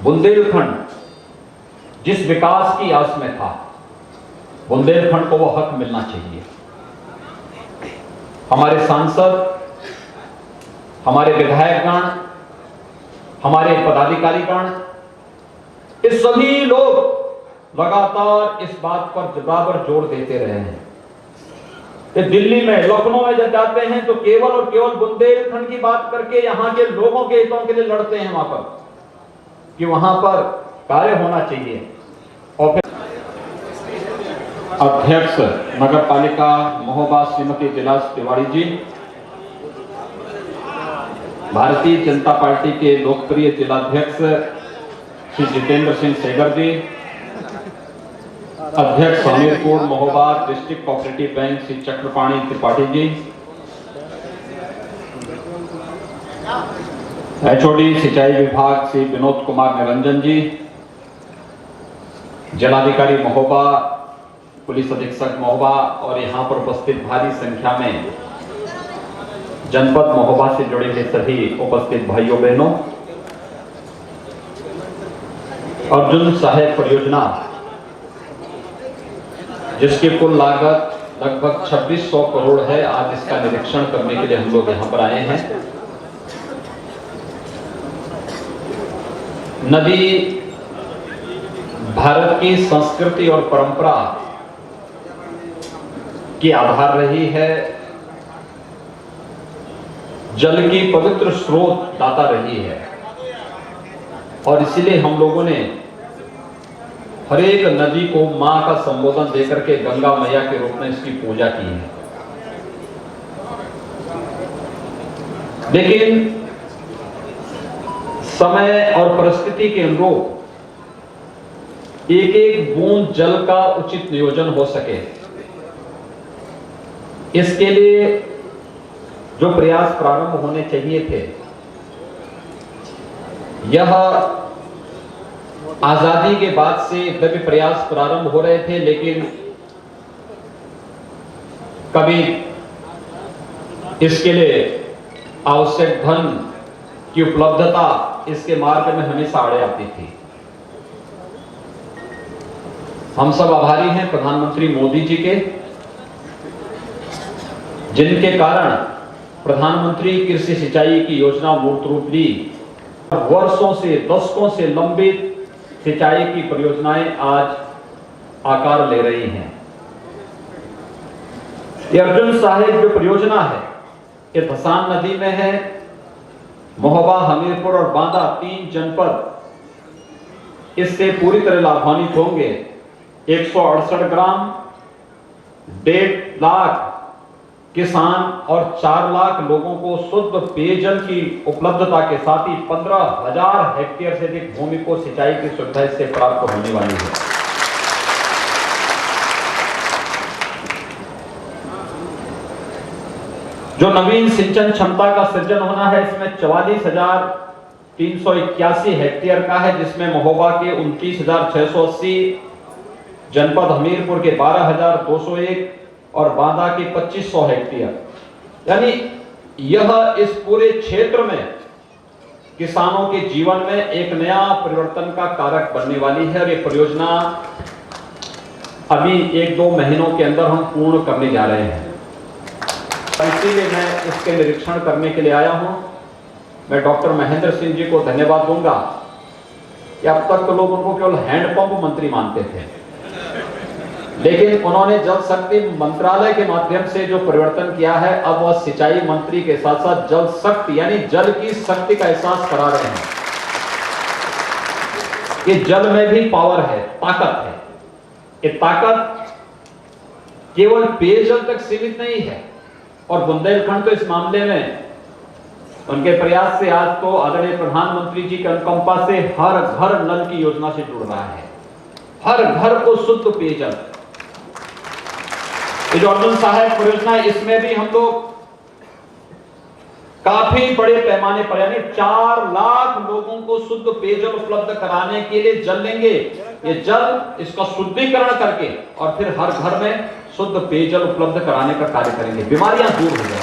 बुंदेलखंड जिस विकास की आस में था, बुंदेलखंड को वो हक मिलना चाहिए। हमारे सांसद, हमारे विधायकगण, हमारे पदाधिकारीगण, ये सभी लोग लगातार इस बात पर बराबर जोर देते रहे हैं कि दिल्ली में, लखनऊ में जब जाते हैं तो केवल और केवल बुंदेलखंड की बात करके यहां के लोगों के हितों के लिए लड़ते हैं वहां पर कि वहां पर कार्य होना चाहिए। और फिर अध्यक्ष नगर पालिका महोबा श्रीमती दिलास तिवारी जी, भारतीय जनता पार्टी के लोकप्रिय जिलाध्यक्ष श्री जितेंद्र सिंह सेगर जी, अध्यक्ष Hamirpur Mahoba district cooperative bank Shri Chakrapani Tripathi ji, HOD सिंचाई विभाग श्री विनोद कुमार निरंजन जी, जिलाधिकारी महोबा, पुलिस अधीक्षक महोबा और यहां पर उपस्थित भारी संख्या में जनपद महोबा से जुड़े हुए सभी उपस्थित भाइयों बहनों, अर्जुन सहायक परियोजना जिसकी कुल लागत लगभग 2600 करोड़ है, आज इसका निरीक्षण करने के लिए हम लोग यहां पर आए हैं। नदी भारत की संस्कृति और परंपरा की आधार रही है, जल की पवित्र स्रोत दाता रही है और इसीलिए हम लोगों ने हर एक नदी को मां का संबोधन देकर के गंगा मैया के रूप में इसकी पूजा की है। लेकिन समय और परिस्थिति के अनुरूप एक एक बूंद जल का उचित नियोजन हो सके, इसके लिए जो प्रयास प्रारंभ होने चाहिए थे, यह आजादी के बाद से भी प्रयास प्रारंभ हो रहे थे, लेकिन कभी इसके लिए आवश्यक धन की उपलब्धता इसके मार्ग में हमेशा आड़े आती थी। हम सब आभारी हैं प्रधानमंत्री मोदी जी के, जिनके कारण प्रधानमंत्री कृषि सिंचाई की योजना मूर्त रूप ली। वर्षों से, दशकों से लंबित सिंचाई की परियोजनाएं आज आकार ले रही हैं। ये अर्जुन सहायक जो परियोजना है, ये धसान नदी में है। महोबा, हमीरपुर और बांदा 3 जनपद इससे पूरी तरह लाभान्वित होंगे। 168 ग्राम, 1.5 लाख किसान और 4 लाख लोगों को शुद्ध पेयजल की उपलब्धता के साथ ही 15,000 हेक्टेयर से अधिक भूमि को सिंचाई की सुविधा इससे प्राप्त होने वाली है। जो नवीन सिंचन क्षमता का सृजन होना है, इसमें 44,381 हेक्टेयर का है, जिसमें महोबा के 29,680, जनपद हमीरपुर के 12,201 और बांदा के 2500 हेक्टेयर। यानी यह इस पूरे क्षेत्र में किसानों के जीवन में एक नया परिवर्तन का कारक बनने वाली है और ये परियोजना अभी 1-2 महीनों के अंदर हम पूर्ण करने जा रहे हैं। इसीलिए मैं इसके निरीक्षण करने के लिए आया हूं। मैं डॉक्टर महेंद्र सिंह जी को धन्यवाद दूंगा कि अब तक तो लोग उनको केवल हैंडपंप मंत्री मानते थे, लेकिन उन्होंने जल शक्ति मंत्रालय के माध्यम से जो परिवर्तन किया है, अब वह सिंचाई मंत्री के साथ साथ जल शक्ति यानी जल की शक्ति का एहसास करा रहे हैं कि जल में भी पावर है, ताकत है। ये ताकत केवल पेयजल तक सीमित नहीं है और बुंदेलखंड तो इस मामले में उनके प्रयास से आज तो आदरणीय प्रधानमंत्री जी के अनुकंपा से हर घर नल की योजना से जुड़ रहा है। हर घर को शुद्ध पेयजल। ये जो अर्जुन सहायक परियोजना है, इसमें भी हम लोग काफी बड़े पैमाने पर यानी 4 लाख लोगों को शुद्ध पेयजल उपलब्ध कराने के लिए जल लेंगे। ये जल इसका शुद्धिकरण करके और फिर हर घर में शुद्ध पेयजल उपलब्ध कराने का कार्य करेंगे, बीमारियां दूर हो जाएंगी।